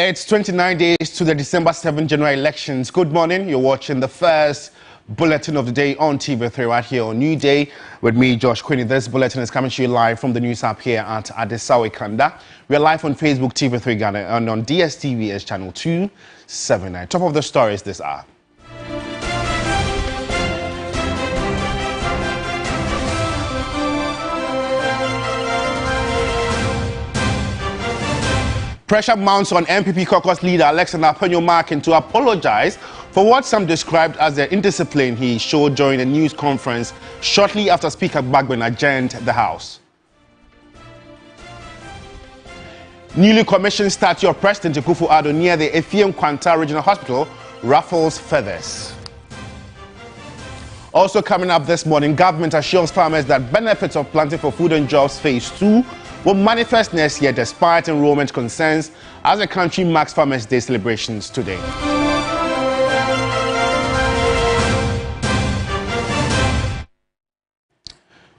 It's 29 days to the December 7 general elections. Good morning. You're watching the first bulletin of the day on TV3 right here on New Day with me, Josh Queenie. This bulletin is coming to you live from the news app here at Adesawe Kanda. We are live on Facebook, TV3 Ghana, and on DSTV as channel 279. Top of the stories this hour. Pressure mounts on MPP caucus leader Alexander Penyomarkin to apologize for what some described as the indiscipline he showed during a news conference shortly after Speaker Gbagben adjourned the House. Newly commissioned statue of President Kufu near the Efiem Kwanta Regional Hospital ruffles feathers. Also coming up this morning, government assures farmers that benefits of planting for food and jobs phase 2 will manifest next year despite enrollment concerns as the country marks Farmers' Day celebrations today.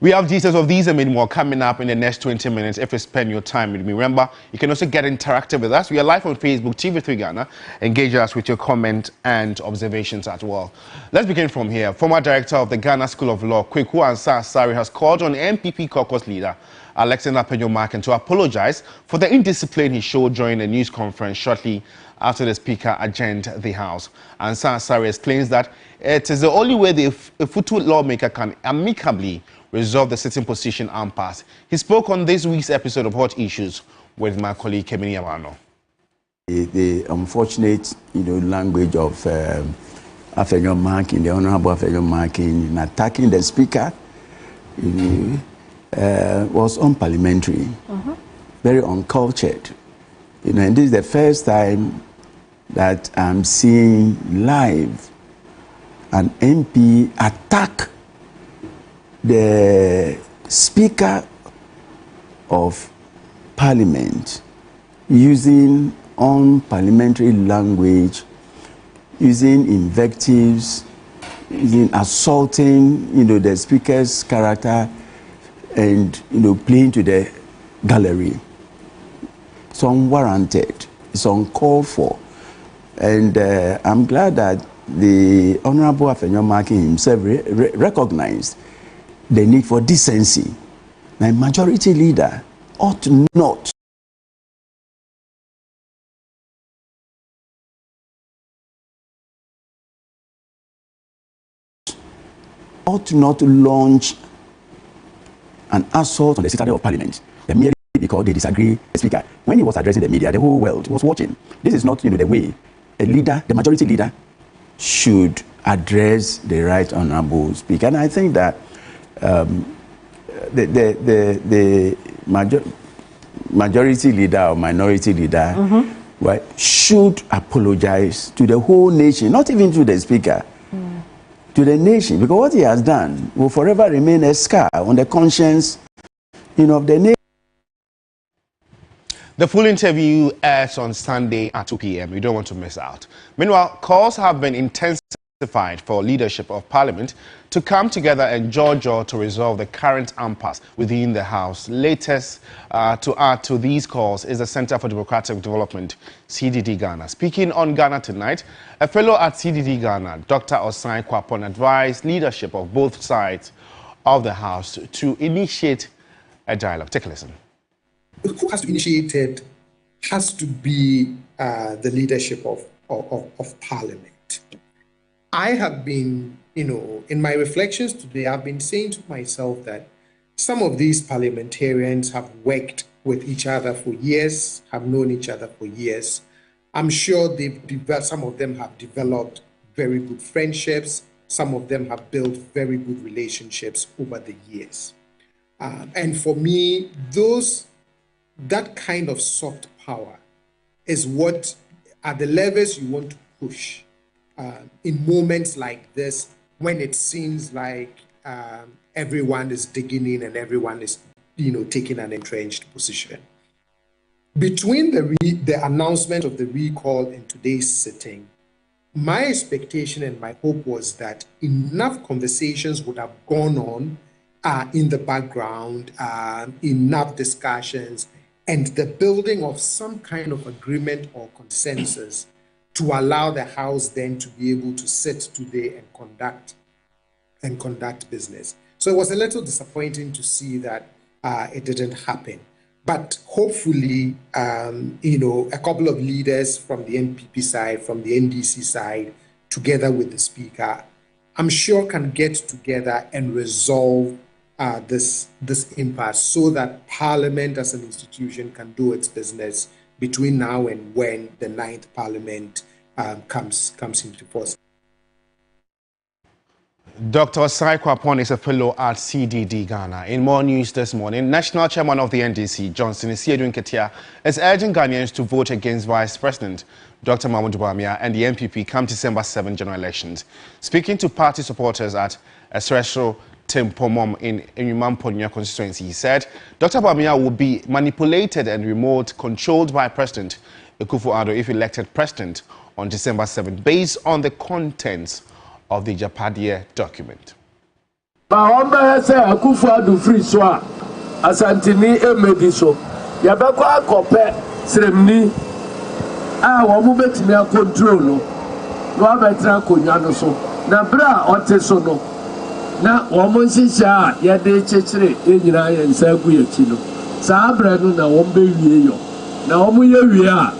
We have details of these and many more coming up in the next 20 minutes if you spend your time with me. Remember, you can also get interactive with us. We are live on Facebook, TV3 Ghana. Engage us with your comment and observations as well. Let's begin from here. Former director of the Ghana School of Law, Kweku Ansah-Asare, has called on MPP caucus leader Alexander Penyomarkin to apologize for the indiscipline he showed during a news conference shortly after the Speaker adjourned the House. Ansah-Asare explains that it is the only way a Futu lawmaker can amicably resolve the sitting position impasse. He spoke on this week's episode of Hot Issues with my colleague Kemini Amano. The unfortunate, language of Penyomarkin, the Honorable Penyomarkin, in attacking the Speaker, was unparliamentary, very uncultured. And this is the first time that I'm seeing live an MP attack the Speaker of Parliament using unparliamentary language, using invectives, using assaulting, the Speaker's character, and playing to the gallery. It's unwarranted. It's uncalled for, and I'm glad that the Honorable Penyomarkin himself recognized the need for decency. My majority leader ought not launch an assault on the citadel of Parliament merely because they disagree with the Speaker. When he was addressing the media, the whole world was watching. This is not, the way a leader, the majority leader, should address the right honorable Speaker. And I think that the majority leader or minority leader should apologize to the whole nation, not even to the Speaker. To the nation, because what he has done will forever remain a scar on the conscience, of the nation. The full interview airs on Sunday at 2 p.m. You don't want to miss out. Meanwhile, calls have been intensified for leadership of Parliament to come together and to resolve the current impasse within the House. Latest to add to these calls is the Center for Democratic Development, CDD Ghana. Speaking on Ghana Tonight, a fellow at CDD Ghana, Dr. Osai Kwapon, advised leadership of both sides of the House to initiate a dialogue. Take a listen. Who has to initiate it has to be the leadership of Parliament. I have been, in my reflections today, I've been saying to myself that some of these parliamentarians have worked with each other for years, have known each other for years. I'm sure some of them have developed very good friendships. Some of them have built very good relationships over the years. And for me, that kind of soft power is what are the levers you want to push in moments like this, when it seems like everyone is digging in and everyone is, taking an entrenched position. Between the announcement of the recall and today's sitting, my expectation and my hope was that enough conversations would have gone on in the background, enough discussions, and the building of some kind of agreement or consensus to allow the House then to be able to sit today and conduct business. So it was a little disappointing to see that it didn't happen. But hopefully, a couple of leaders from the NPP side, from the NDC side, together with the Speaker, I'm sure can get together and resolve this impasse so that Parliament as an institution can do its business between now and when the 9th Parliament comes into force. Dr. Osai Kwapon is a fellow at CDD Ghana. In more news this morning, National Chairman of the NDC, Johnson Isiedun Ketia, is urging Ghanaians to vote against Vice President Dr. Mahmoud Bawumia and the NPP come December 7 general elections. Speaking to party supporters at Esresho Timpomom in Enyumamponya constituency, he said Dr. Bawumia will be manipulated and remote controlled by President Kufu if elected president on December 7 based on the contents of the Japadia document. Bahomba say Kufu free so asantini emedi so yabeko akope sremni wo mu betimi control no abetra konwa no so na bra ote so no na wo mu nhihia ye de chechire enyina ye nsa gu yachi no saa bra no na wo be wie yo na wo mu ye wie a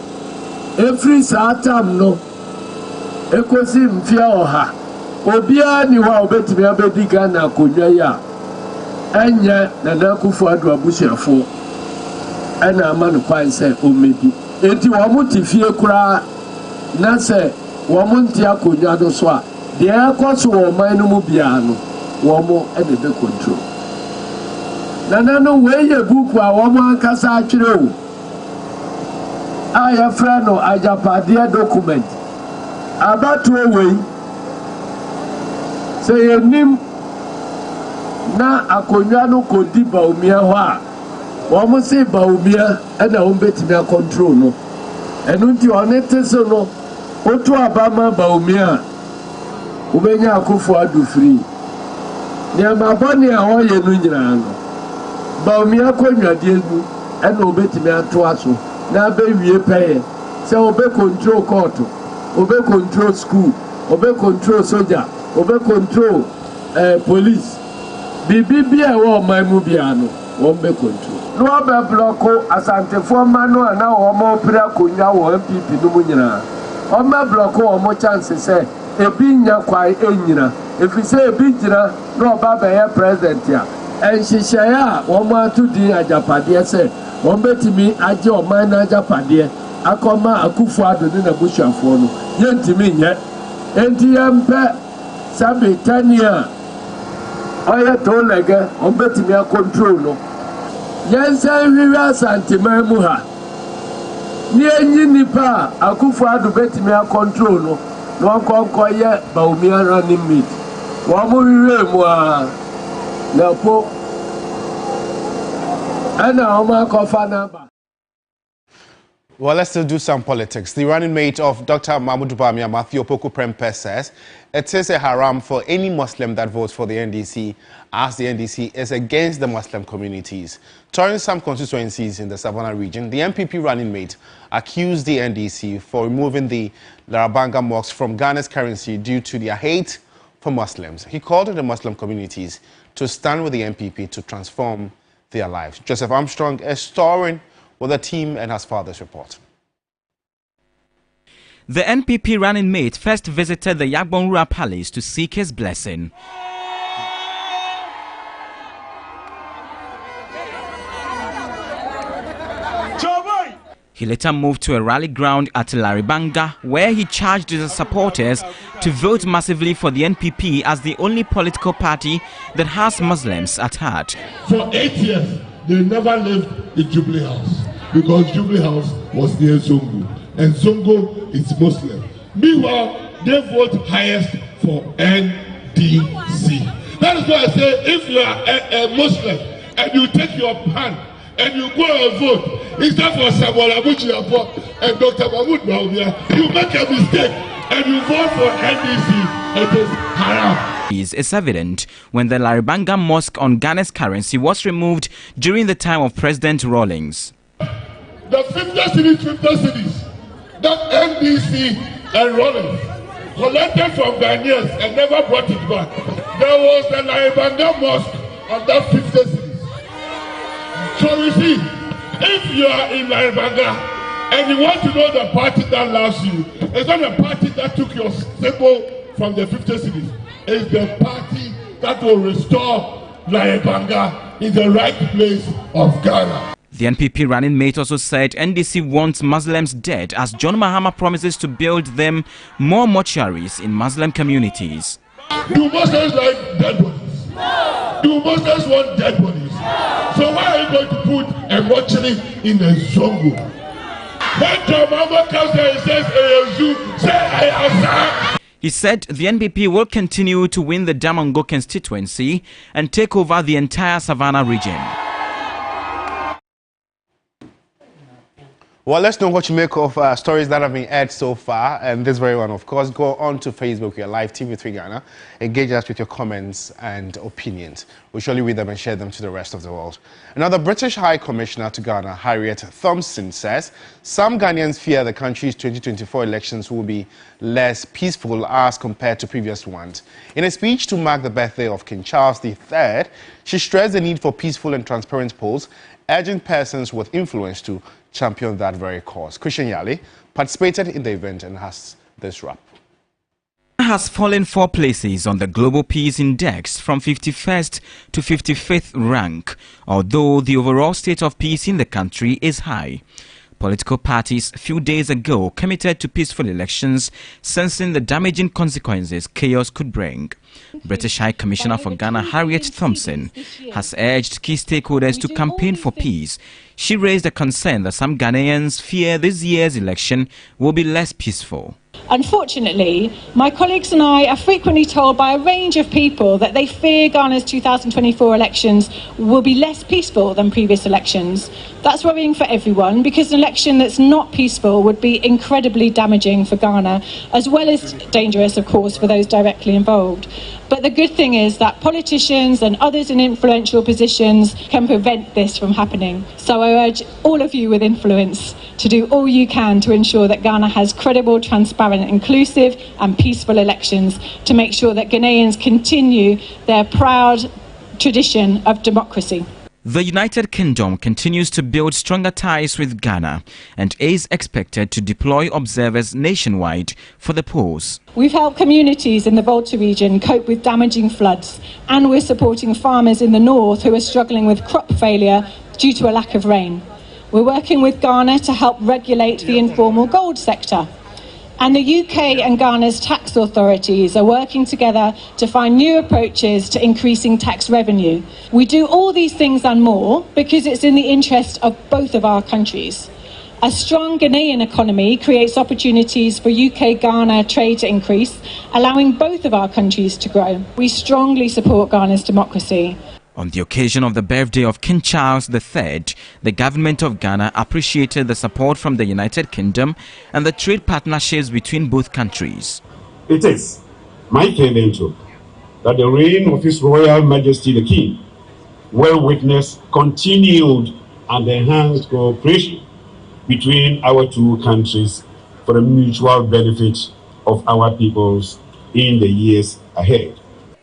every satam no ekosi mfia oha obia ni wa obetimi abedi Ghana konwa ya enye na Kufu abusiafo ana amanu kwan se omedi enti wo mu tifie kura na se wo mu ntia konwa do so a de ekoso wo man no mu bia no wo mu ede be control na no we ye buku a wo mu ankasa atwere o aya fra no ajapade document abatu we say yenim na akonwa no kodi Bawumia ho a wo mo say Bawumia e na wo betimi control no enu nti onete so no otu abama Bawumia wo benya Kufu free ne ma boni a wo ye no nyina no Bawumia konwade egu e na wo betimi ato aso na be wie peye say wo be control court wo be control school wo be control soldier wo be control police bibi e wo man mu bia no wo be control no be block asantefo manu na wo mo pira konwa wo MPP no mu nyina o me block wo mo chance say ebi nya kwai enyina efi say ebi gira no ba be ye president ya enhihia wo mo atudi ajapade say wo betimi age o man na ajapade akoma Akufu adoni na busuafo no yentimi nye enti yempe sabe tania oya to lege on betimi control no yensa wiwi asantima mu ha ni enyi nipa Akufu betimi control no no konko ye Bawumia running mate wo mo wiwi mu a na po ana o ma kofa namba. Well, let's still do some politics. The running mate of Dr. Mahmoud Bawumia, Matthew Opoku Prempeh, says it is a haram for any Muslim that votes for the NDC, as the NDC is against the Muslim communities. Touring some constituencies in the Savannah region, the MPP running mate accused the NDC for removing the Larabanga mosques from Ghana's currency due to their hate for Muslims. He called on the Muslim communities to stand with the MPP to transform their lives. Joseph Armstrong is storing with the team and has father's report. The NPP running mate first visited the Yagbonrua Palace to seek his blessing. He later moved to a rally ground at Laribanga, where he charged his supporters to vote massively for the NPP as the only political party that has Muslims at heart. For 8 years, they never lived in Jubilee House because Jubilee House was near Zongo, and Zongo is Muslim. Meanwhile, they vote highest for NDC. That is why I say, if you are a Muslim and you take your pen and you go and vote, instead for Samuel Abuchiapo and Dr. Mahmoud Bawumia, you make a mistake and you vote for NDC, it is haram. Is evident when the Laribanga Mosque on Ghana's currency was removed during the time of President Rawlings. the 50 cities that NDC and Rollins collected from Ghanaians and never brought it back. There was the Laibanga Mosque on that 50 cities. So you see, if you are in Laibanga and you want to know the party that loves you, it's not a party that took your symbol from the 50 cities. It's the party that will restore Laibanga in the right place of Ghana. The NPP running mate also said NDC wants Muslims dead as John Mahama promises to build them more mortuaries in Muslim communities. Do Muslims like dead bodies? No. Do Muslims want dead bodies? No. So why are you going to put a mortuary in a Zongo? When John Mahama comes there and says, say I am. He said the NPP will continue to win the Damongo constituency and take over the entire Savannah region. Well, let's know what you make of stories that have been aired so far, and this very one, of course. Go on to Facebook, we are live TV3 Ghana. Engage us with your comments and opinions. We'll surely read them and share them to the rest of the world. Another British High Commissioner to Ghana, Harriet Thompson, says some Ghanaians fear the country's 2024 elections will be less peaceful as compared to previous ones. In a speech to mark the birthday of King Charles III, she stressed the need for peaceful and transparent polls, urging persons with influence to champion that very cause. Christian Yali participated in the event and has this wrap. Has fallen 4 places on the Global Peace Index from 51st to 55th rank, although the overall state of peace in the country is high. Political parties a few days ago committed to peaceful elections, sensing the damaging consequences chaos could bring. British High Commissioner for Ghana, Harriet Thompson, has urged key stakeholders to campaign for peace. She raised a concern that some Ghanaians fear this year's election will be less peaceful. Unfortunately, my colleagues and I are frequently told by a range of people that they fear Ghana's 2024 elections will be less peaceful than previous elections. That's worrying for everyone because an election that's not peaceful would be incredibly damaging for Ghana, as well as dangerous, of course, for those directly involved. But the good thing is that politicians and others in influential positions can prevent this from happening. So I urge all of you with influence to do all you can to ensure that Ghana has credible, transparent, inclusive and peaceful elections to make sure that Ghanaians continue their proud tradition of democracy. The United Kingdom continues to build stronger ties with Ghana and is expected to deploy observers nationwide for the polls. We've helped communities in the Volta region cope with damaging floods, and we're supporting farmers in the north who are struggling with crop failure due to a lack of rain. We're working with Ghana to help regulate the informal gold sector. And the UK and Ghana's tax authorities are working together to find new approaches to increasing tax revenue. We do all these things and more because it's in the interest of both of our countries. A strong Ghanaian economy creates opportunities for UK-Ghana trade to increase, allowing both of our countries to grow. We strongly support Ghana's democracy. On the occasion of the birthday of King Charles III, the government of Ghana appreciated the support from the United Kingdom and the trade partnerships between both countries. It is my fervent hope that the reign of His Royal Majesty the King will witness continued and enhanced cooperation between our two countries for the mutual benefit of our peoples in the years ahead.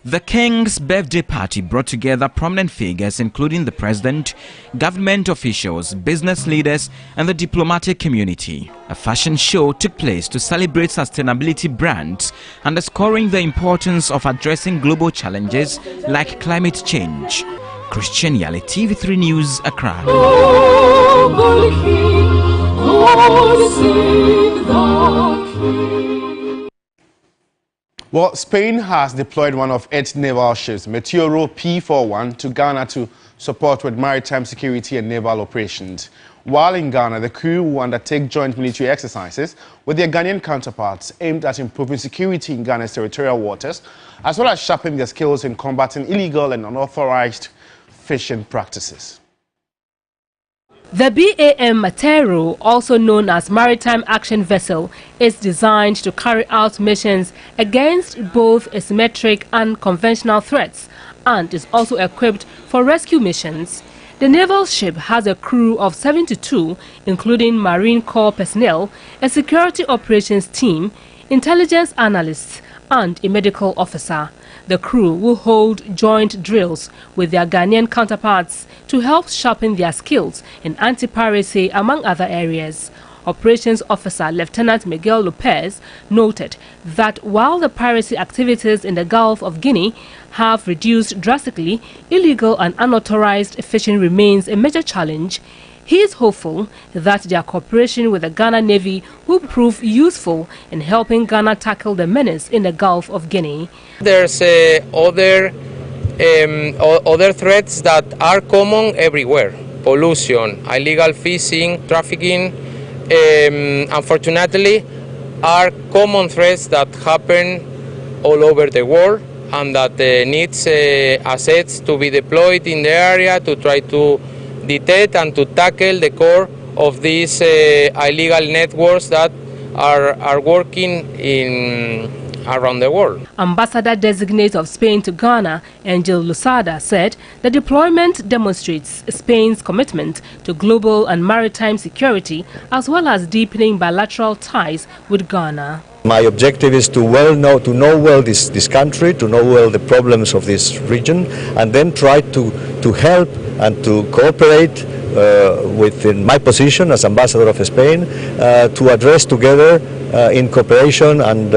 The King's birthday party brought together prominent figures including the President, government officials, business leaders and the diplomatic community. A fashion show took place to celebrate sustainability brands, underscoring the importance of addressing global challenges like climate change. Christian Yali, TV3 News, Accra. Well, Spain has deployed one of its naval ships, Meteoro P41, to Ghana to support with maritime security and naval operations. While in Ghana, the crew will undertake joint military exercises with their Ghanaian counterparts aimed at improving security in Ghana's territorial waters, as well as sharpening their skills in combating illegal and unauthorized fishing practices. The BAM Meteoro, also known as Maritime Action Vessel, is designed to carry out missions against both asymmetric and conventional threats and is also equipped for rescue missions. The naval ship has a crew of 72, including Marine Corps personnel, a security operations team, intelligence analysts, and a medical officer. The crew will hold joint drills with their Ghanaian counterparts to help sharpen their skills in anti-piracy, among other areas. Operations Officer Lieutenant Miguel Lopez noted that while the piracy activities in the Gulf of Guinea have reduced drastically, illegal and unauthorized fishing remains a major challenge. He is hopeful that their cooperation with the Ghana Navy will prove useful in helping Ghana tackle the menace in the Gulf of Guinea. There's other threats that are common everywhere. Pollution, illegal fishing, trafficking, unfortunately, are common threats that happen all over the world and that needs assets to be deployed in the area to try to detect and to tackle the core of these illegal networks that are working around the world. Ambassador-designate of Spain to Ghana, Angel Losada, said the deployment demonstrates Spain's commitment to global and maritime security, as well as deepening bilateral ties with Ghana. My objective is to know well this country, to know well the problems of this region, and then try to help and to cooperate within my position as ambassador of Spain to address together in cooperation and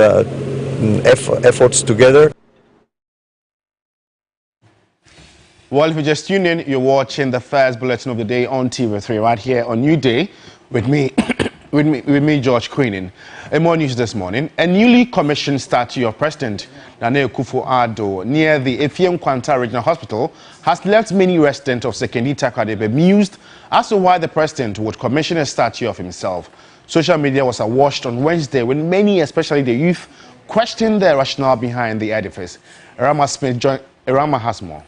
efforts together. Well, if you're just tuning in, you're watching the first bulletin of the day on TV3 right here on New Day with me, George Queenan. In more news this morning, a newly commissioned statue of President Kufu near the Efiem Kwanta Regional Hospital has left many residents of Sekondi Takoradi bemused as to why the president would commission a statue of himself. Social media was awash on Wednesday when many, especially the youth, questioned the rationale behind the edifice. Irama has more.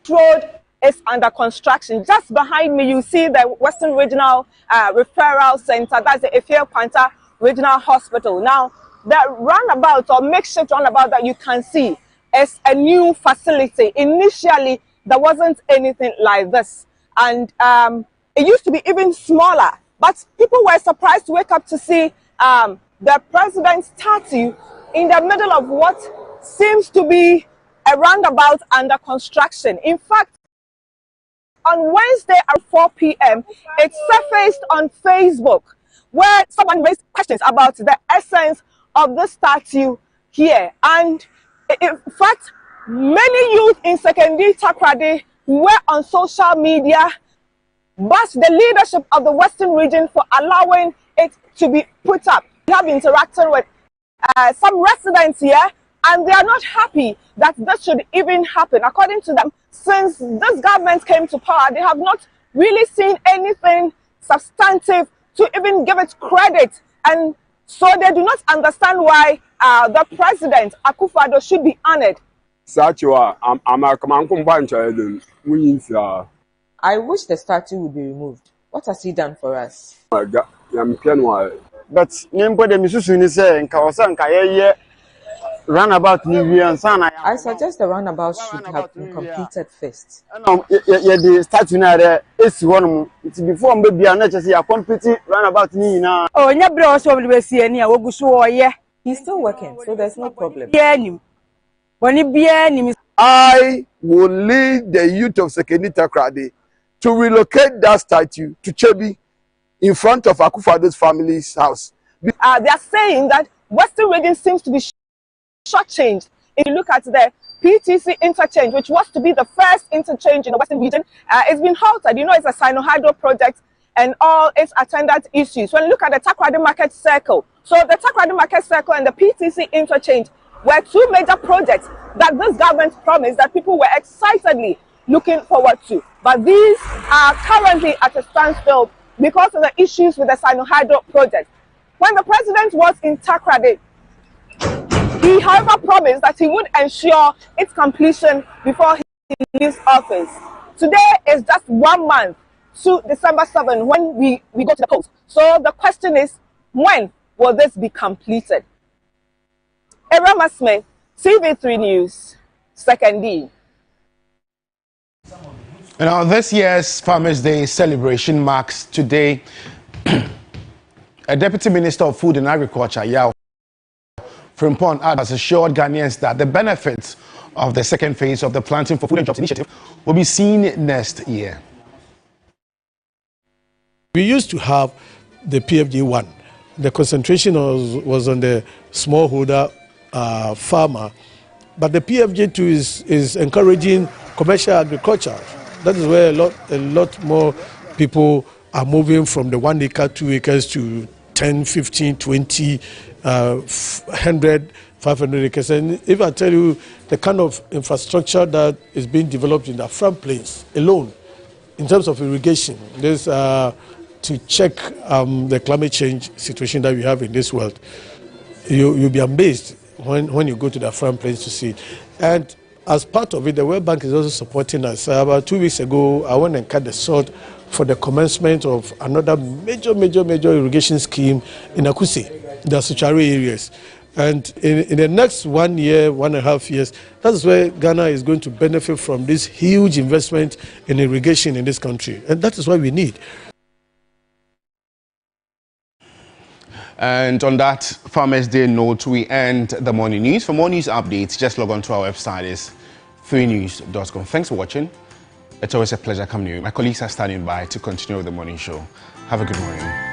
Road is under construction. Just behind me, you see the Western Regional Referral Center. That's the Efiem Kwanta Regional Hospital. Now, the roundabout or makeshift roundabout that you can see is a new facility. Initially, there wasn't anything like this. And it used to be even smaller. But people were surprised to wake up to see the president's statue in the middle of what seems to be a roundabout under construction. In fact, on Wednesday at 4 p.m., it surfaced on Facebook where someone raised questions about the essence of the statue here. And in fact, many youth in Sekondi Takoradi were on social media, bashed the leadership of the Western region for allowing it to be put up. We have interacted with some residents here, and they are not happy that this should even happen. According to them, since this government came to power, they have not really seen anything substantive to even give it credit. And so they do not understand why the president, Akufo-Addo, should be honored. I wish the statue would be removed. What has he done for us? But roundabout I suggest the roundabout should have been completed first. The statue there is one. It's before maybe I'm not just a complete roundabout. He's still working, so there's no problem. I will lead the youth of Sekondi Takoradi to relocate that statue to Chebi in front of Akufo-Addo's family's house. They are saying that Western region seems to be shortchanged. If you look at the PTC interchange, which was to be the first interchange in the Western region, it's been halted. You know, it's a Sino-Hydro project and all its attendant issues. When you look at the Takoradi Market Circle, so the Takoradi Market Circle and the PTC interchange were two major projects that this government promised that people were excitedly looking forward to. But these are currently at a standstill because of the issues with the Sino-Hydro project. When the president was in Takoradi, he, however, promised that he would ensure its completion before he leaves office. Today is just 1 month to December 7 when we go to the polls. So the question is, when will this be completed? Irama Smith, TV3 News, Sekondi. Now, this year's Farmers' Day celebration marks today a Deputy Minister of Food and Agriculture, Yao Frimpong, has assured Ghanaians that the benefits of the second phase of the Planting for Food and Jobs initiative will be seen next year. We used to have the PFJ1. The concentration was on the smallholder farmer, but the PFJ2 is encouraging commercial agriculture. That is where a lot more people are moving from the 1 acre, 2 acres to 10, 15, 20, 100, 500 acres. And if I tell you the kind of infrastructure that is being developed in the front plains alone, in terms of irrigation, there's to check the climate change situation that we have in this world, you'll be amazed when you go to the front plains to see it. And as part of it, the World Bank is also supporting us. About 2 weeks ago, I went and cut the sod for the commencement of another major irrigation scheme in Akusi, the Suchari areas. And in the next 1 year, 1.5 years, that's where Ghana is going to benefit from this huge investment in irrigation in this country. And that is what we need. And on that Farmers' Day note, we end the morning news. For more news updates, just log on to our website, is 3news.com. Thanks for watching. It's always a pleasure coming to you. My colleagues are standing by to continue with the morning show. Have a good morning.